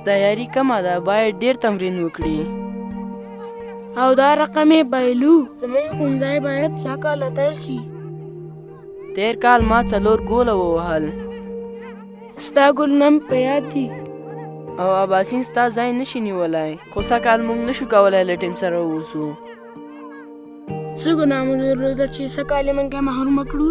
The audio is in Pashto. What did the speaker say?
تیاری کمه ده، باید ډیر تمرین وکړي. او دا رقم یې بایلو. زموږ ښوونځی باید سږکال اتل شي. تیر کال ما 4 ګوله ووهل. ستا ګلونه مې په یاد دي. او اباسین ستا ځای نشي نیولی، خو سږکال موږ نشو کولی له ټیم سره واوسو. څه ګناه مو درلوده چې سږکال یې موږ محرومه کړو؟